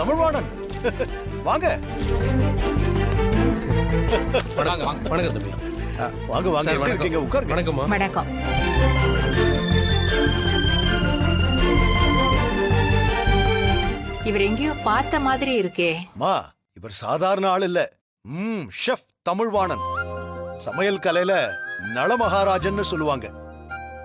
தமிழ்வாணன் வாங்க. வணக்கம் தம்பி. வாங்க வாங்க. எப்படி இருக்கீங்க? உட்காருங்க. வணக்கம்மா. வணக்கம். இவர் எங்கேயோ பார்த்த மாதிரி இருக்கே. மா, இவர் சாதாரண ஆள் இல்ல. ஷெஃப் தமிழ்வாணன். சமையல் கலையில நளமகாராஜன்னு சொல்லுவாங்க.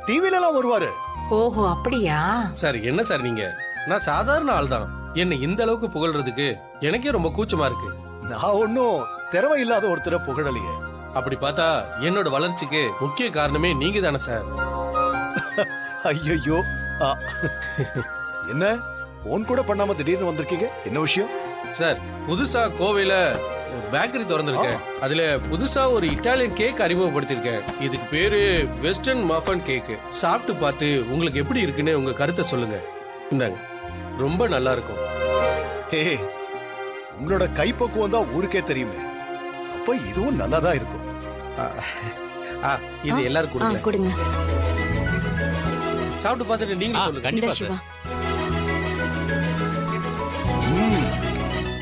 டிவில எல்லாம் வருவாரு. ஓஹோ, அப்படியா? சார் என்ன சார் நீங்க? நான் சாதாரண ஆள் தான். என்ன இந்த அளவுக்கு புகழ்றதுக்கு எனக்கே ரொம்ப கூச்சமா இருக்கு. நான் ஒன்னும் திறமை இல்லாத ஒருத்தரை புகழலையே. அப்படி பார்த்தா என்னோட வளர்ச்சிக்கு முக்கிய காரணமே நீங்க தானே சார். ஐயோ, என்ன போன் கூட பண்ணாம திடீர்னு வந்திருக்கீங்க? என்ன விஷயம்? சார், புதுசா கோவையில பேக்கரி திறந்திருக்கேன். அதுல புதுசா ஒரு இட்டாலியன் கேக் அறிமுகப்படுத்திருக்கேன். இதுக்கு பேரு வெஸ்டர்ன் மஃபன் கேக். சாப்பிட்டு பார்த்து உங்களுக்கு எப்படி இருக்குன்னு உங்க கருத்தை சொல்லுங்க. இந்தாங்க, ரொம்ப நல்லா இருக்கும். ஹே, உங்களோட கைப்பக்குவம் தான் ஊருக்கே தெரியுமே. அப்ப இதுவும் நல்லாதான் இருக்கும். இது எல்லாரும் கொடுங்க. சாப்பிட்டு பார்த்துட்டு நீங்க சொல்லுங்க. கண்டிப்பா சிவா.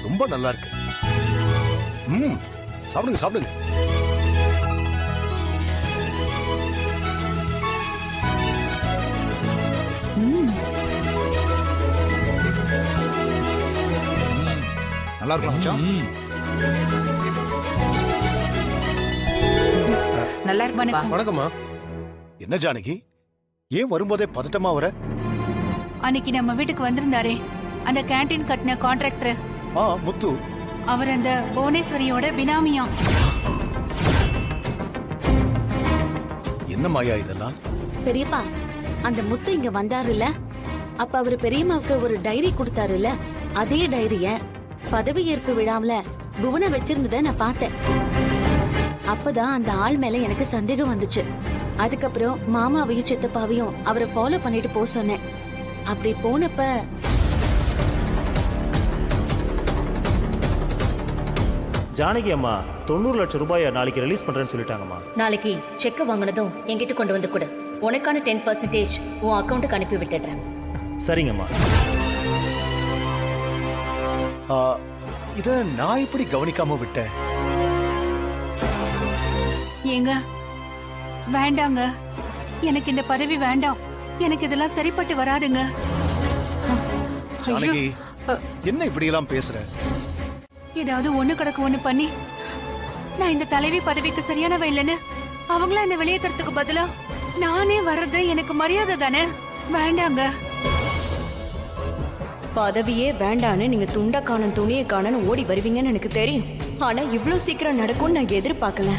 ரொம்ப நல்லா இருக்கு. சாப்பிடுங்க சாப்பிடுங்க. நல்லா இருக்கும் மச்சான். நல்லா இருக்கு. வணக்கம்மா. என்ன ஜானகி, ஏன் வரும்போதே பதட்டமா வர? அன்னைக்கு நம்ம வீட்டுக்கு வந்திருந்தாரே அந்த கேண்டீன் கட்டின கான்ட்ராக்டர், முத்து. அவர் அந்த புவனேஸ்வரியோட பினாமியா. என்ன மாயா இதெல்லாம்? பெரியப்பா, அந்த முத்து இங்க வந்தாருல்ல, அப்ப அவரு பெரியம்மாவுக்கு ஒரு டைரி கொடுத்தாருல்ல, அதே டைரிய பதவி ஏற்பு விழாவுல புவன வச்சிருந்தத நான் பார்த்தேன். அப்பதான் அந்த ஆள் மேல எனக்கு சந்தேகம் வந்துச்சு. அதுக்கப்புறம் மாமாவையும் சித்தப்பாவையும் அவரை ஃபாலோ பண்ணிட்டு போ சொன்னேன். அப்படி போனப்ப ஜானகி அம்மா 90 லட்சம் ரூபாயை நாளைக்கு ரிலீஸ் பண்றேன்னு சொல்லிட்டாங்கம்மா. நாளைக்கு செக் வாங்கினதும் என்கிட்ட கொண்டு வந்து கொடு. உனக்கான 10% உன் அக்கௌண்ட்டுக்கு அனுப்பி விட்டுடுறேன். சரிங்கம்மா. இத நான் இப்படி கவனிக்காம விட்டேன். ஏங்க வேண்டாங்க, எனக்கு இந்த பதவி வேண்டாம். எனக்கு இதெல்லாம் சரிப்பட்டு வராதுங்க. ஜானகி, என்ன இப்படி எல்லாம் பேசுற? ஏதாவது ஒண்ணு கிடக்கு ஒண்ணு பண்ணி நான் இந்த தலைவி பதவிக்கு சரியானவ இல்லைன்னு அவங்களா என்ன வெளியேறதுக்கு பதிலா நானே வர்றது எனக்கு மரியாதை தானே. வேண்டாங்க. பதவியே வேண்டான்னு நீங்க துண்ட காணும் துணியை காணன்னு ஓடி வருவீங்கன்னு எனக்கு தெரியும். ஆனா இவ்வளவு சீக்கிரம் நடக்கும்னு நான் எதிர்பார்க்கல.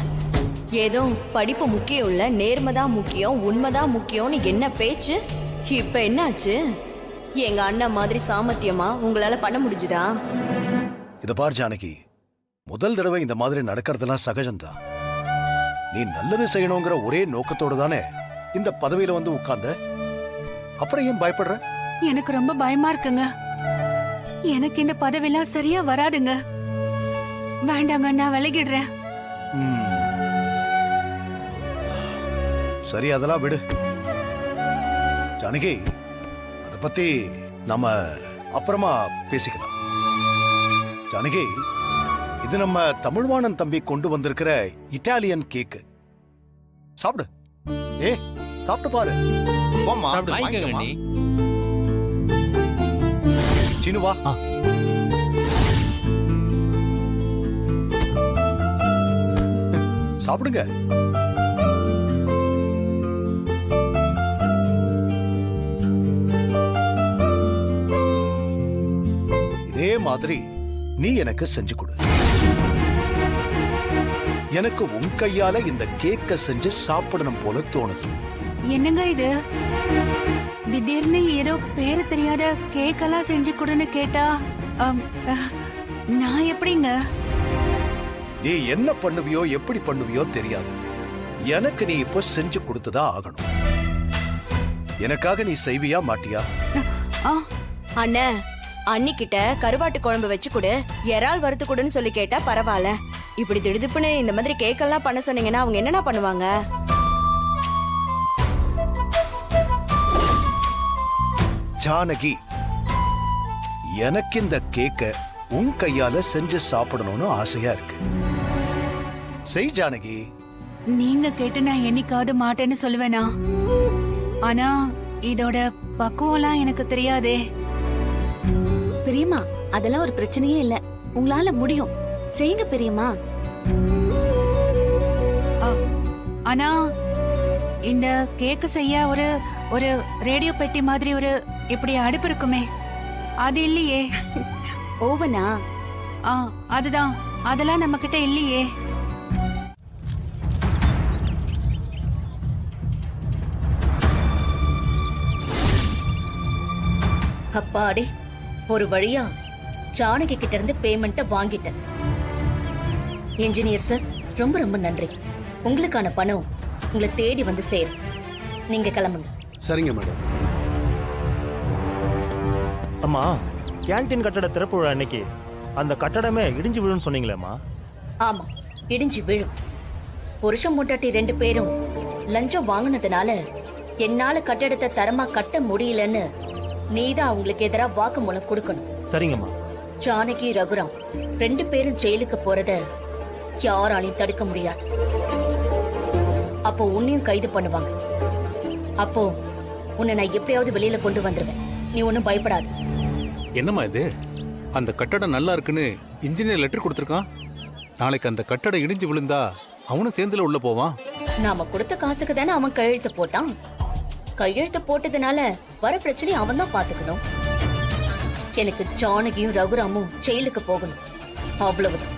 ஏதோ படிப்பு முக்கியம் இல்ல, நேர்மைதான் முக்கியம், உண்மைதான் முக்கியம்னு என்ன பேச்சு. இப்ப என்னாச்சு? எங்க அண்ணன் மாதிரி சாமர்த்தியமா உங்களால பண்ண முடிஞ்சுதா? இத பார் ஜானகி, முதல் தடவை இந்த மாதிரி நடக்கிறதுலாம் சகஜம்தான். நீ நல்லது செய்யணுங்கிற ஒரே நோக்கத்தோட தானே இந்த பதவியில வந்து உட்கார்ந்த. அப்புறம் ஏன் பயப்படுற? எனக்கு ரொம்ப பயமா இருக்குங்க. எனக்கு இந்த பதவியெல்லாம் சரியா வராதுங்க. வேண்டாங்க, நான் விலகிடுறேன். சரி, அதெல்லாம் விடு ஜானகி. அத பத்தி நாம அப்புறமா பேசிக்கலாம். ஜானகி, இது நம்ம தமிழ்வாணன் தம்பி கொண்டு வந்திருக்கிற இட்டாலியன் கேக்கு. சாப்பிடு. சாப்பிட்டு பாரு. சினுவா. சாப்பிடுங்க. இதே மாதிரி நீ எனக்கு செஞ்சு கொடு. எனக்கு உன் கையால இந்த கேக்க செஞ்சு சாப்பிடணும் போல தோணுது. என்னங்க இது? திடீர்னு ஏதோ பேரு தெரியாத கேக்கெல்லாம் செஞ்சு கொடுன்னு கேட்டா நான் எப்படிங்க? நீ என்ன பண்ணுவியோ எப்படி பண்ணுவியோ தெரியாது. எனக்கு நீ இப்ப செஞ்சு கொடுத்துதான் ஆகணும். எனக்காக நீ செய்வியா மாட்டியா? அண்ணா, அன்னிக்கிட்ட கருவாட்டு குழம்பு வச்சு கொடு, இறால் வறுத்து கொடுன்னு சொல்லி கேட்டா பரவாயில்ல. இப்படி திடுதுப்புன்னு இந்த மாதிரி கேக்கெல்லாம் பண்ண சொன்னீங்கன்னா அவங்க என்னென்ன பண்ணுவாங்க? ஜானகி, எனக்கு இந்த கேக்க உன் கையால செஞ்சு சாப்பிடணும்னு ஆசையா இருக்கு. செய் ஜானகி. நீங்க கேட்டு நான் என்னைக்காவது மாட்டேன்னு சொல்லுவேனா? ஆனா இதோட பக்குவம்லாம் எனக்கு தெரியாதே. பெரியம்மா, அதெல்லாம் ஒரு பிரச்சனையே இல்ல. உங்களால முடியும். செய்யுங்க பெரியம்மா. ஆனா இந்த கேக்கு செய்ய ஒரு ஒரு ரேடியோ பெட்டி மாதிரி ஒரு இப்படி அடுப்பு இருக்குமே, அது இல்லையே. ஓவனா? அதுதான், அதெல்லாம் நம்ம கிட்ட இல்லையே. அப்பாடி, ஒரு வழியா ஜானகி கிட்ட இருந்து பேமெண்ட்டை வாங்கிட்டேன். இன்ஜினியர் சார், ரொம்ப ரொம்ப நன்றி. உங்களுக்கான பணம் உங்களை தேடி வந்து சேரும். நீங்க கிளம்புங்க. சரிங்க மேடம். அம்மா, கேண்டீன் கட்டட திறப்பு விழா அன்னைக்கு அந்த கட்டடமே இடிஞ்சு விழுன்னு சொன்னீங்களேம்மா? ஆமா, இடிஞ்சு விழும். புருஷன் முட்டாட்டி 2 பேரும் லஞ்சம் வாங்கினதுனால என்னால கட்டடத்தை தரமா கட்ட முடியலன்னு நீதான் அவங்களுக்கு எதிரா வாக்குமூலம் கொடுக்கணும். சரிங்கம்மா. ஜானகி, ரகுராம் 2 பேரும் ஜெயிலுக்கு போறத யாராலையும் தடுக்க முடியாது. அப்போ உன்னையும் கைது பண்ணுவாங்க. அப்போ உன்னை நான் எப்படியாவது வெளியில கொண்டு வந்துருவேன். நீ ஒன்னும் பயப்படாது. என்னம்மா இது? அந்த கட்டடம் நல்லா இருக்குன்னு இன்ஜினியர் லெட்டர் கொடுத்துருக்கான். நாளைக்கு அந்த கட்டடம் இடிஞ்சு விழுந்தா அவனும் சேர்ந்துல உள்ள போவான். நாம கொடுத்த காசுக்கு தானே அவன் கையெழுத்து போட்டான். கையெழுத்து போட்டதுனால வர பிரச்சனை அவன் தான் பாத்துக்கணும். எனக்கு ஜானகியும் ரகுராமும் ஜெயிலுக்கு போகணும், அவ்வளவுதான்.